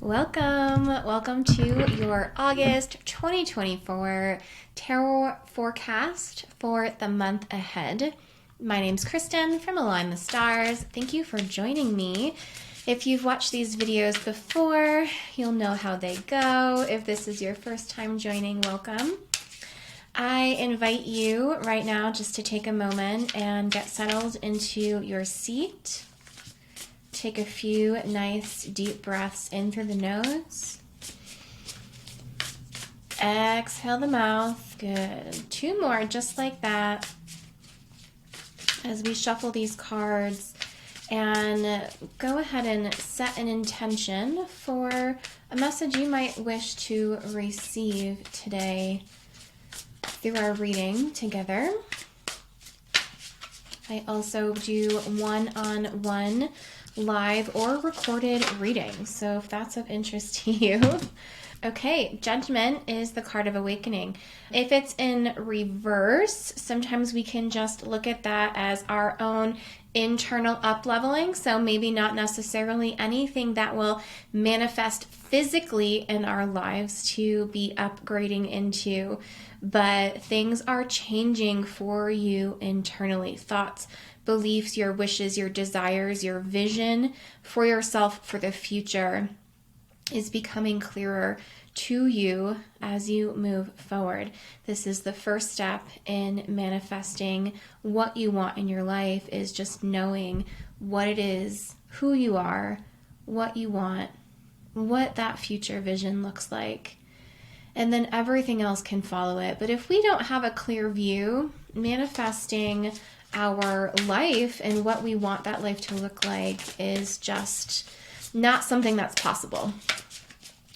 Welcome to your August 2024 tarot forecast for the month ahead. My name's Kristin from Align the Stars. Thank you for joining me. If you've watched these videos before, you'll know how they go. If this is your first time joining, welcome. I invite you right now just to take a moment and get settled into your seat. Take a few nice deep breaths in through the nose. Exhale the mouth. Good. Two more just like that as we shuffle these cards, and go ahead and set an intention for a message you might wish to receive today through our reading together. I also do one-on-one live or recorded readings, so if that's of interest to you. Okay, Judgment is the card of awakening. If it's in reverse, sometimes we can just look at that as our own internal up-leveling, so maybe not necessarily anything that will manifest physically in our lives to be upgrading into, but things are changing for you internally. Thoughts, beliefs, your wishes, your desires, your vision for yourself for the future is becoming clearer to you as you move forward. This is the first step in manifesting what you want in your life, is just knowing what it is, who you are, what you want, what that future vision looks like. And then everything else can follow it. But if we don't have a clear view, manifesting our life and what we want that life to look like is just not something that's possible.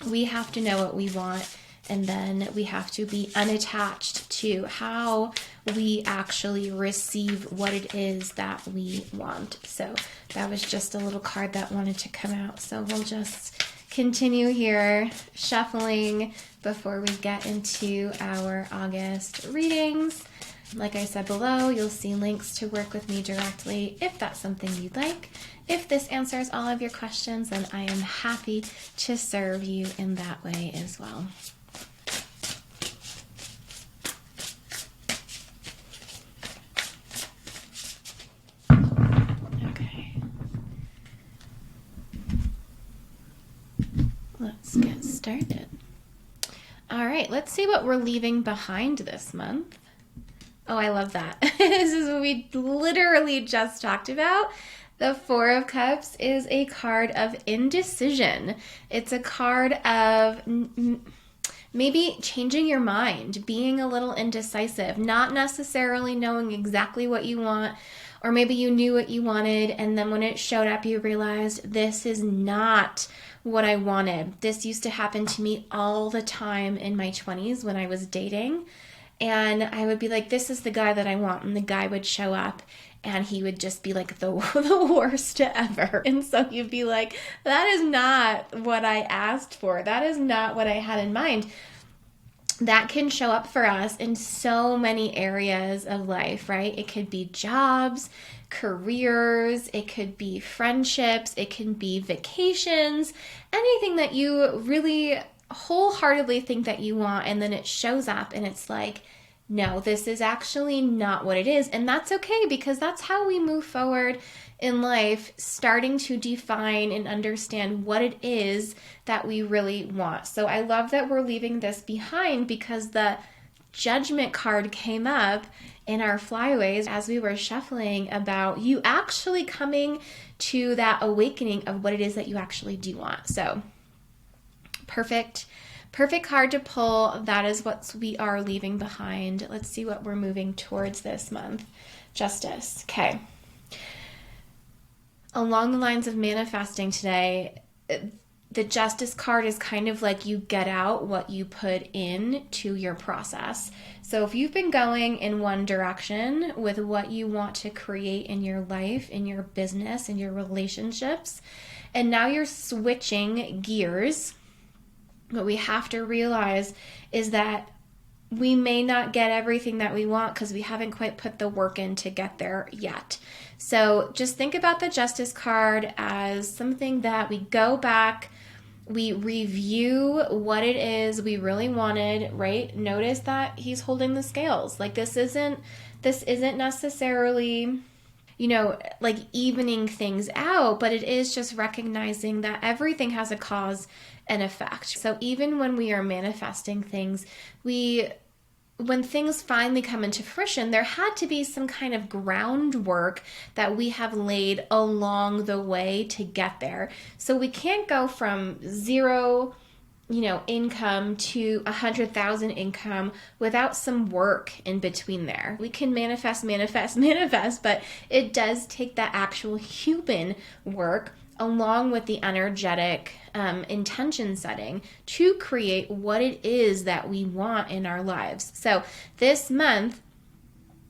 We have to know what we want, and then we have to be unattached to how we actually receive what it is that we want. So that was just a little card that wanted to come out. So we'll just continue here shuffling before we get into our August readings. Like I said below, you'll see links to work with me directly if that's something you'd like. If this answers all of your questions, then I am happy to serve you in that way as well. Okay. Let's get started. All right, let's see what we're leaving behind this month. Oh, I love that. This is what we literally just talked about. The Four of Cups is a card of indecision. It's a card of maybe changing your mind, being a little indecisive, not necessarily knowing exactly what you want, or maybe you knew what you wanted, and then when it showed up, you realized this is not what I wanted. This used to happen to me all the time in my 20s when I was dating. And I would be like, this is the guy that I want. And the guy would show up and he would just be like the worst ever. And so you'd be like, that is not what I asked for. That is not what I had in mind. That can show up for us in so many areas of life, right? It could be jobs, careers, it could be friendships, it can be vacations, anything that you really wholeheartedly think that you want, and then it shows up and it's like, no, this is actually not what it is. And that's okay, because that's how we move forward in life, starting to define and understand what it is that we really want. So I love that we're leaving this behind, because the Judgment card came up in our flyaways as we were shuffling about you actually coming to that awakening of what it is that you actually do want. So perfect card to pull. That is what we are leaving behind. Let's see what we're moving towards this month. Justice. Okay. Along the lines of manifesting today, the Justice card is kind of like you get out what you put in to your process. So if you've been going in one direction with what you want to create in your life, in your business, in your relationships, and now you're switching gears, what we have to realize is that we may not get everything that we want because we haven't quite put the work in to get there yet. So just think about the Justice card as something that we go back, We review what it is we really wanted, right? Notice that he's holding the scales. Like this isn't necessarily, like evening things out, but it is just recognizing that everything has a cause and effect. So even when we are manifesting things, when things finally come into fruition, there had to be some kind of groundwork that we have laid along the way to get there. So we can't go from zero, income to 100,000 income without some work in between there. We can manifest, but it does take that actual human work along with the energetic intention setting to create what it is that we want in our lives. So this month,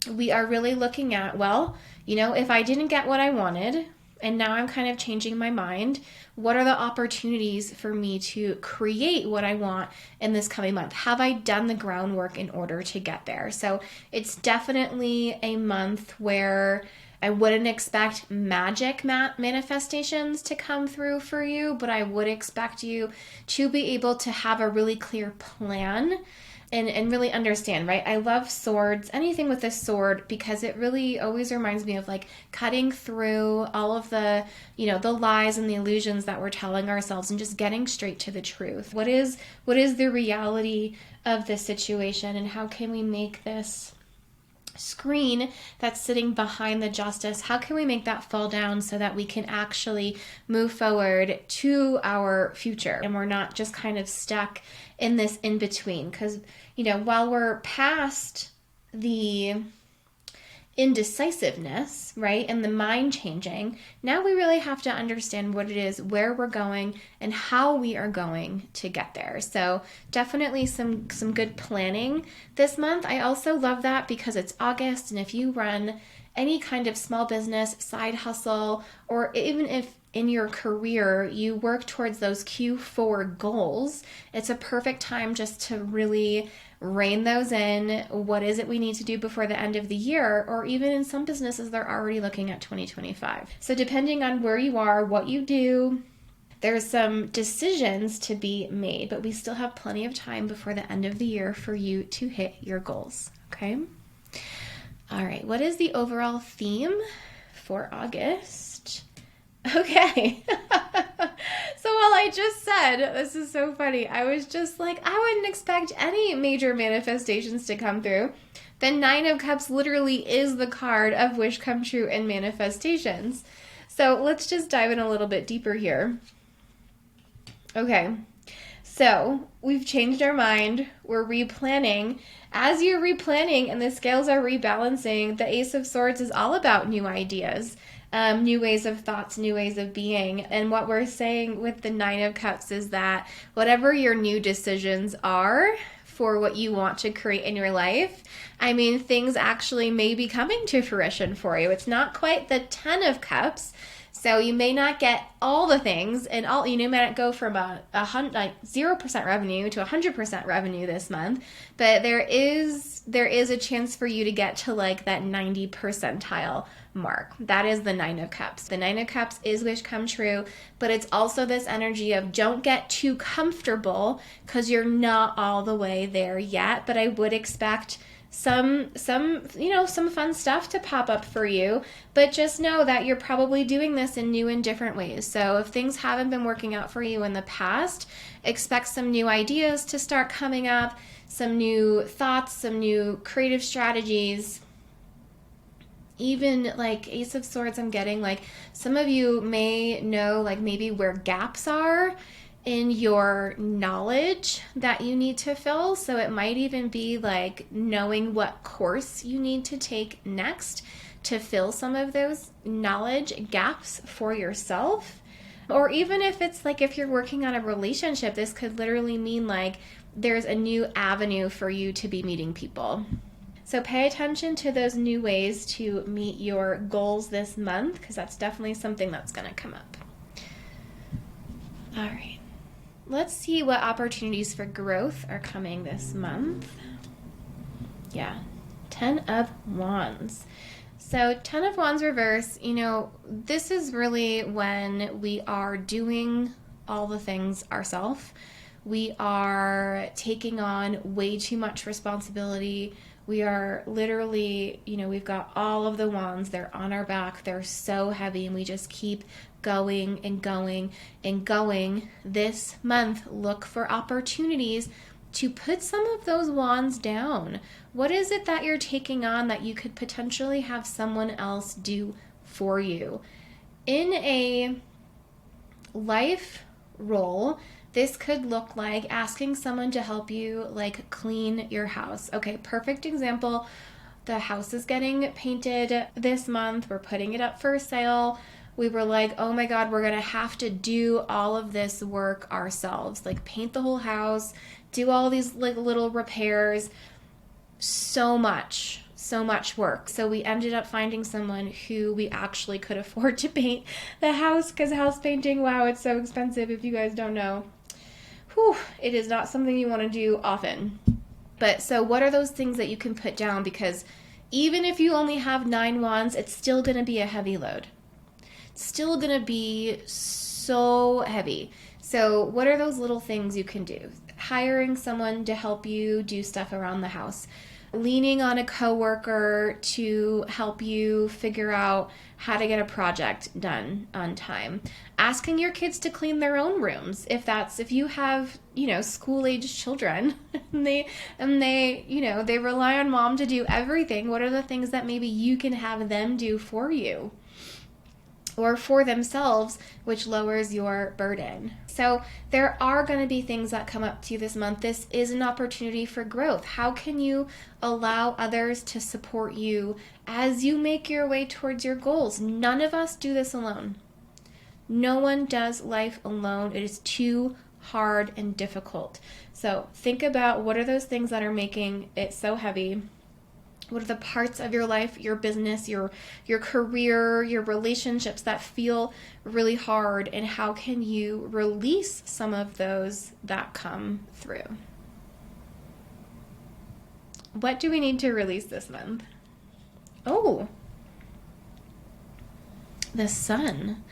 we are really looking at, if I didn't get what I wanted, and now I'm kind of changing my mind, what are the opportunities for me to create what I want in this coming month? Have I done the groundwork in order to get there? So it's definitely a month where I wouldn't expect magic manifestations to come through for you, but I would expect you to be able to have a really clear plan and really understand, right? I love swords, anything with a sword, because it really always reminds me of like cutting through all of the, the lies and the illusions that we're telling ourselves and just getting straight to the truth. What is the reality of this situation, and how can we make this screen that's sitting behind the justice, how can we make that fall down so that we can actually move forward to our future and we're not just kind of stuck in this in between? Because while we're past the indecisiveness, right, and the mind changing, now we really have to understand what it is, where we're going, and how we are going to get there. So definitely some good planning this month. I also love that because it's August, and if you run any kind of small business, side hustle, or even if in your career you work towards those Q4 goals, it's a perfect time just to really rein those in. What is it we need to do before the end of the year? Or even in some businesses, they're already looking at 2025. So depending on where you are, what you do, there's some decisions to be made, but we still have plenty of time before the end of the year for you to hit your goals. Okay. All right. What is the overall theme for August? Okay. So while I just said, this is so funny, I was just like, I wouldn't expect any major manifestations to come through. The Nine of Cups literally is the card of wish come true and manifestations. So let's just dive in a little bit deeper here. Okay. So we've changed our mind. We're replanning. As you're replanning and the scales are rebalancing, the Ace of Swords is all about new ideas. New ways of thoughts, new ways of being. And what we're saying with the Nine of Cups is that whatever your new decisions are for what you want to create in your life, things actually may be coming to fruition for you. It's not quite the Ten of Cups. So you may not get all the things, and you may not go from a 0% revenue to 100% revenue this month, but there is a chance for you to get to like that 90 percentile mark. That is the Nine of Cups. The Nine of Cups is wish come true, but it's also this energy of don't get too comfortable because you're not all the way there yet. But I would expect some fun stuff to pop up for you, but just know that you're probably doing this in new and different ways. So if things haven't been working out for you in the past, expect some new ideas to start coming up, some new thoughts, some new creative strategies. Even like Ace of Swords, I'm getting like some of you may know like maybe where gaps are in your knowledge that you need to fill. So it might even be like knowing what course you need to take next to fill some of those knowledge gaps for yourself. Or even if it's like if you're working on a relationship, this could literally mean like there's a new avenue for you to be meeting people. So pay attention to those new ways to meet your goals this month, because that's definitely something that's going to come up. All right. Let's see what opportunities for growth are coming this month. Yeah, 10 of Wands. So 10 of Wands reverse, this is really when we are doing all the things ourselves. We are taking on way too much responsibility. We are literally, we've got all of the wands. They're on our back. They're so heavy, and we just keep going and going and going. This month, look for opportunities to put some of those wands down. What is it that you're taking on that you could potentially have someone else do for you? In a life role, this could look like asking someone to help you like clean your house. Okay, perfect example. The house is getting painted this month. We're putting it up for sale. We were like, oh my God, we're going to have to do all of this work ourselves. Like paint the whole house, do all these like little repairs. So much work. So we ended up finding someone who we actually could afford to paint the house, because house painting, wow, it's so expensive if you guys don't know. It is not something you want to do often. But so what are those things that you can put down? Because even if you only have 9 wands, it's still going to be a heavy load. It's still going to be so heavy. So what are those little things you can do? Hiring someone to help you do stuff around the house. Leaning on a coworker to help you figure out how to get a project done on time. Asking your kids to clean their own rooms if you have, school-age children and they rely on mom to do everything. What are the things that maybe you can have them do for you? Or for themselves, which lowers your burden. So there are going to be things that come up to you this month. This is an opportunity for growth. How can you allow others to support you as you make your way towards your goals? None of us do this alone. No one does life alone. It is too hard and difficult. So think about, what are those things that are making it so heavy? What are the parts of your life, your business, your career, your relationships that feel really hard, and how can you release some of those that come through? What do we need to release this month? Oh, the sun.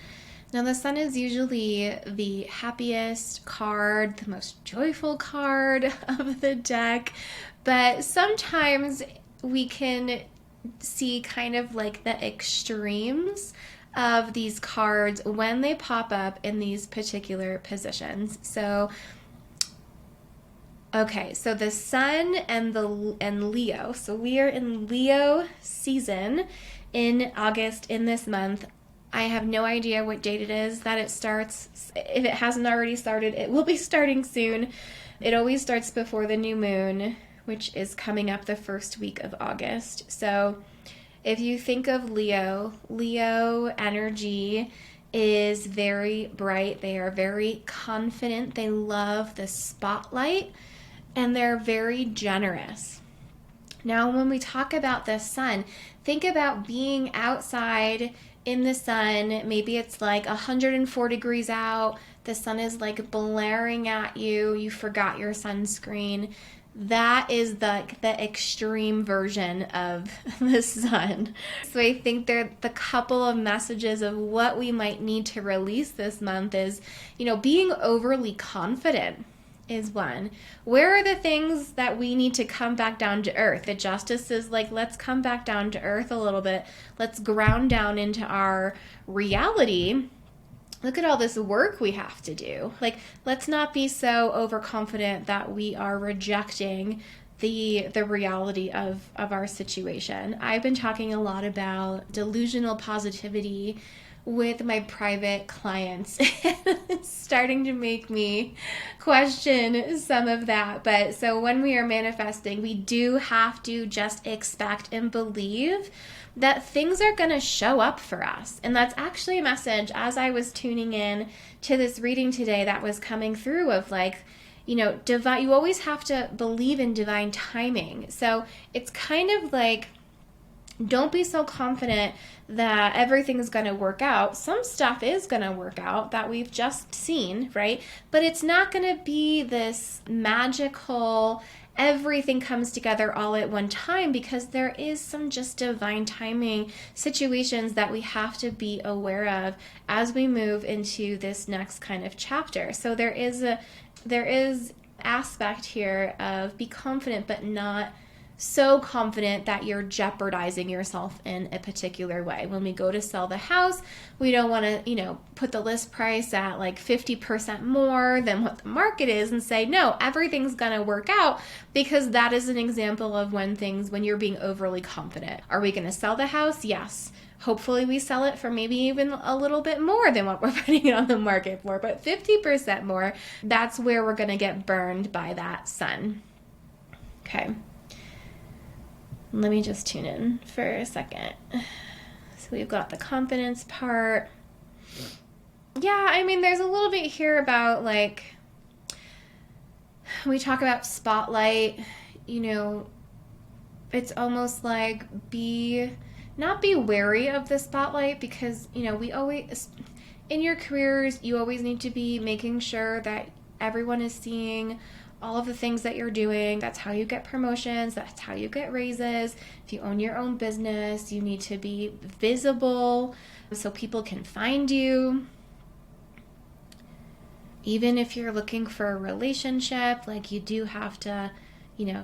Now, the sun is usually the happiest card, the most joyful card of the deck, but sometimes we can see kind of like the extremes of these cards when they pop up in these particular positions. So, okay, so the sun and Leo. So we are in Leo season in August in this month. I have no idea what date it is that it starts. If it hasn't already started, it will be starting soon. It always starts before the new moon, which is coming up the first week of August. So if you think of Leo energy is very bright. They are very confident. They love the spotlight, and they're very generous. Now, when we talk about the sun, think about being outside in the sun. Maybe it's like 104 degrees out. The sun is like blaring at you. You forgot your sunscreen. That is the extreme version of the sun. So I think there the couple of messages of what we might need to release this month is, being overly confident is one. Where are the things that we need to come back down to earth? The justice is like, let's come back down to earth a little bit. Let's ground down into our reality. Look at all this work we have to do. Like, let's not be so overconfident that we are rejecting the reality of our situation. I've been talking a lot about delusional positivity with my private clients. It's starting to make me question some of that. But so when we are manifesting, we do have to just expect and believe that things are going to show up for us. And that's actually a message as I was tuning in to this reading today that was coming through of like, divine, you always have to believe in divine timing. So it's kind of like, don't be so confident that everything's going to work out. Some stuff is going to work out that we've just seen, right? But it's not going to be this magical everything comes together all at one time, because there is some just divine timing situations that we have to be aware of as we move into this next kind of chapter. So there is aspect here of be confident, but not so confident that you're jeopardizing yourself in a particular way. When we go to sell the house, we don't want to, put the list price at like 50% more than what the market is and say, no, everything's going to work out, because that is an example of when you're being overly confident. Are we going to sell the house? Yes. Hopefully we sell it for maybe even a little bit more than what we're putting it on the market for, but 50% more, that's where we're going to get burned by that sun. Okay. Let me just tune in for a second. So we've got the confidence part. Yeah, I mean, there's a little bit here about like, we talk about spotlight, it's almost like not be wary of the spotlight, because, we always, in your careers, you always need to be making sure that everyone is seeing all of the things that you're doing. That's how you get promotions. That's how you get raises. If you own your own business, you need to be visible so people can find you. Even if you're looking for a relationship, like you do have to,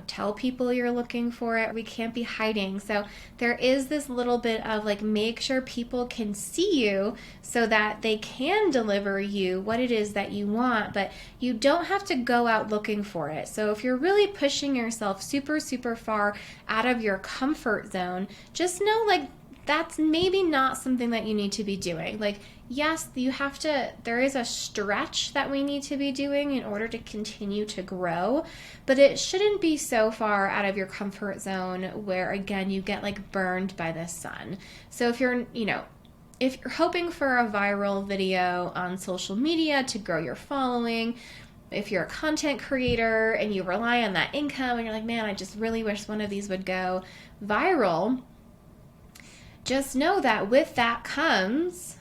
tell people you're looking for it. We can't be hiding. So there is this little bit of like, make sure people can see you so that they can deliver you what it is that you want, but you don't have to go out looking for it. So if you're really pushing yourself super, super far out of your comfort zone, just know like that's maybe not something that you need to be doing. Like, yes, there is a stretch that we need to be doing in order to continue to grow, but it shouldn't be so far out of your comfort zone where, again, you get like burned by the sun. So if you're hoping for a viral video on social media to grow your following, if you're a content creator and you rely on that income and you're like, man, I just really wish one of these would go viral, just know that with that comes,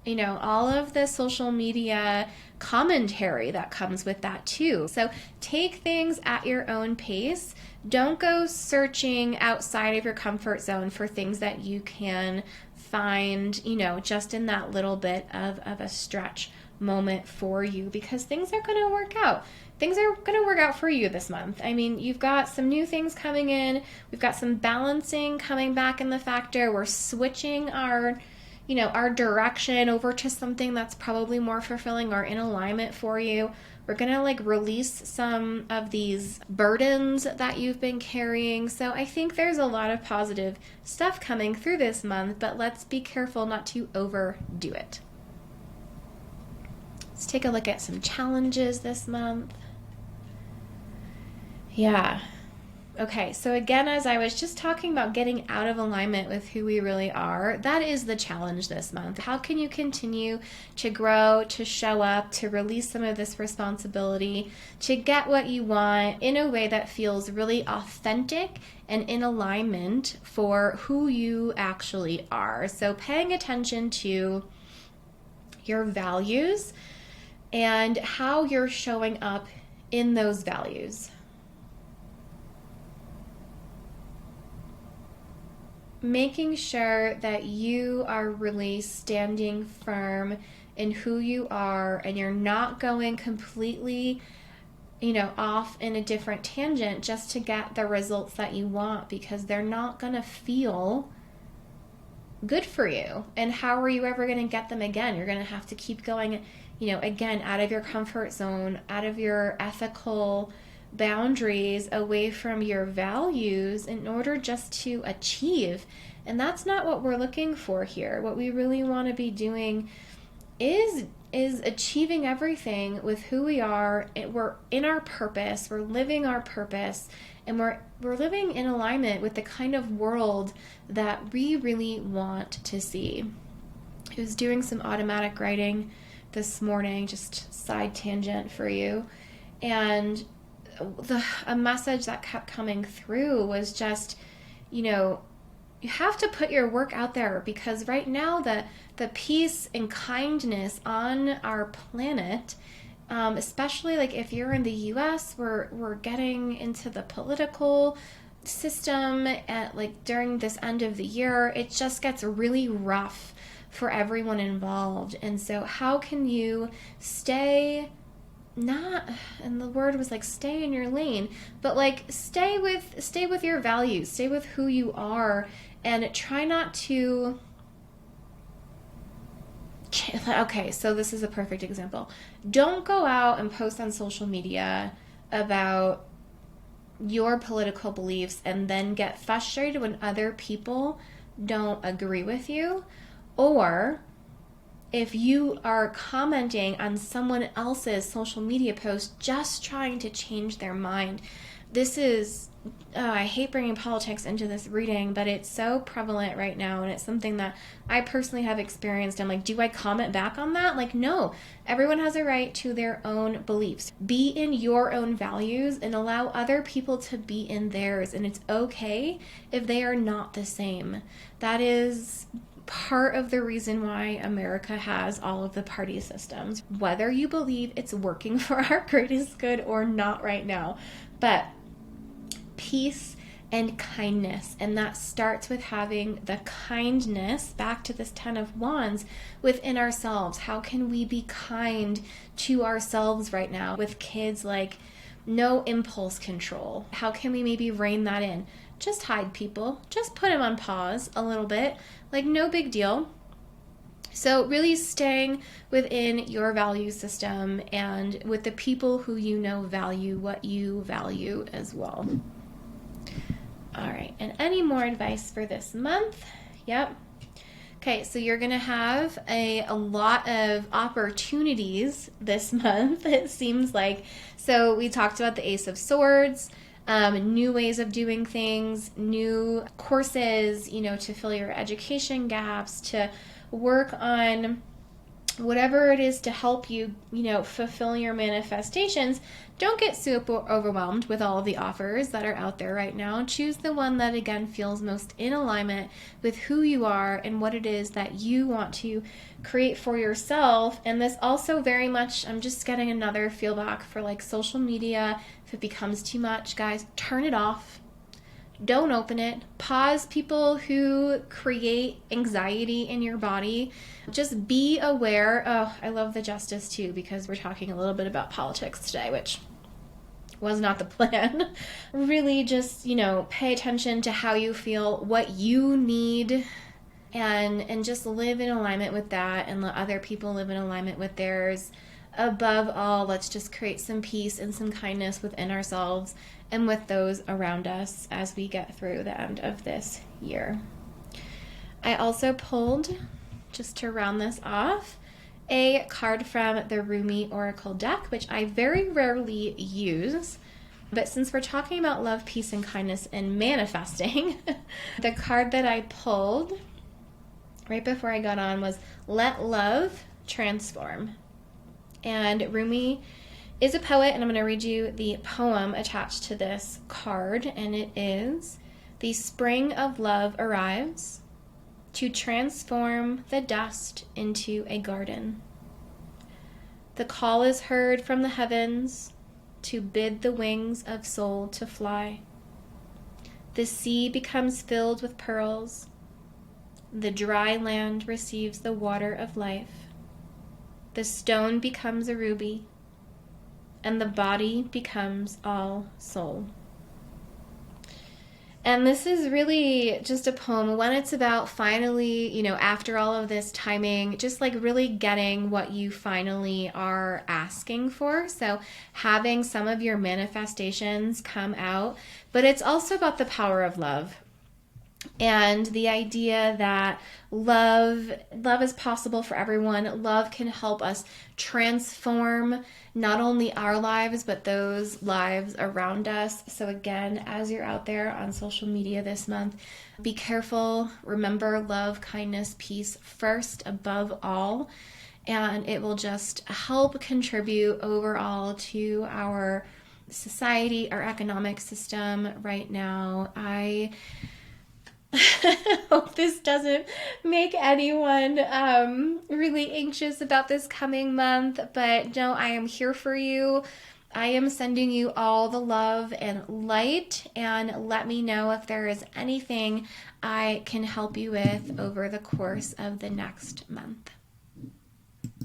all of the social media commentary that comes with that too. So take things at your own pace. Don't go searching outside of your comfort zone for things that you can find, just in that little bit of a stretch moment for you, because things are going to work out. Things are going to work out for you this month. I mean, you've got some new things coming in. We've got some balancing coming back in the factor. We're switching our direction over to something that's probably more fulfilling or in alignment for you. We're going to like release some of these burdens that you've been carrying. So I think there's a lot of positive stuff coming through this month, but let's be careful not to overdo it. Let's take a look at some challenges this month. Yeah. Okay, so again, as I was just talking about getting out of alignment with who we really are, that is the challenge this month. How can you continue to grow, to show up, to release some of this responsibility, to get what you want in a way that feels really authentic and in alignment for who you actually are? So paying attention to your values and how you're showing up in those values. Making sure that you are really standing firm in who you are and you're not going completely, off in a different tangent just to get the results that you want, because they're not going to feel good for you. And how are you ever going to get them again? You're going to have to keep going, again, out of your comfort zone, out of your ethical boundaries, away from your values in order just to achieve. And that's not what we're looking for here. What we really want to be doing is achieving everything with who we are. We're in our purpose, we're living our purpose, and we're living in alignment with the kind of world that we really want to see. I was doing some automatic writing this morning, just side tangent for you, and a message that kept coming through was just, you have to put your work out there, because right now the peace and kindness on our planet especially like if you're in the US, we're getting into the political system at like during this end of the year. It just gets really rough for everyone involved. And so how can you stay not, and the word was like stay in your lane, but like stay with your values, stay with who you are, and try not to. Okay, so this is a perfect example. Don't go out and post on social media about your political beliefs and then get frustrated when other people don't agree with you. Or if you are commenting on someone else's social media post just trying to change their mind. This is, I hate bringing politics into this reading, but it's so prevalent right now, and it's something that I personally have experienced. I'm like, do I comment back on that? Like, no. Everyone has a right to their own beliefs. Be in your own values and allow other people to be in theirs, and it's okay if they are not the same. That is part of the reason why America has all of the party systems, whether you believe it's working for our greatest good or not right now. But peace and kindness, and that starts with having the kindness, back to this 10 of Wands, within ourselves. How can we be kind to ourselves right now with kids? Like, no impulse control. How can we maybe rein that in? Just hide people, just put them on pause a little bit, like no big deal. So really staying within your value system and with the people who you know value what you value as well. All right, and any more advice for this month? Yep. Okay, so you're going to have a lot of opportunities this month, it seems like. So we talked about the Ace of Swords, new ways of doing things, new courses, to fill your education gaps, to work on whatever it is to help you, fulfill your manifestations. Don't get super overwhelmed with all of the offers that are out there right now. Choose the one that, again, feels most in alignment with who you are and what it is that you want to create for yourself. And this also very much, I'm just getting another feel back for like social media. If it becomes too much, guys, turn it off. Don't open it. Pause people who create anxiety in your body. Just be aware. Oh, I love the Justice too, because we're talking a little bit about politics today, which was not the plan. Really just, pay attention to how you feel, what you need, and just live in alignment with that and let other people live in alignment with theirs. Above all, let's just create some peace and some kindness within ourselves and with those around us as we get through the end of this year. I also pulled, just to round this off, a card from the Rumi Oracle deck, which I very rarely use. But since we're talking about love, peace, and kindness and manifesting, the card that I pulled right before I got on was Let Love Transform. And Rumi is a poet, and I'm going to read you the poem attached to this card, and it is, "The spring of love arrives to transform the dust into a garden. The call is heard from the heavens to bid the wings of soul to fly. The sea becomes filled with pearls. The dry land receives the water of life. The stone becomes a ruby, and the body becomes all soul." And this is really just a poem when it's about finally, after all of this timing, just like really getting what you finally are asking for. So having some of your manifestations come out, but it's also about the power of love. And the idea that love is possible for everyone. Love can help us transform not only our lives, but those lives around us. So again, as you're out there on social media this month, be careful. Remember love, kindness, peace first above all. And it will just help contribute overall to our society, our economic system right now. Hope this doesn't make anyone really anxious about this coming month, but no, I am here for you. I am sending you all the love and light, and let me know if there is anything I can help you with over the course of the next month.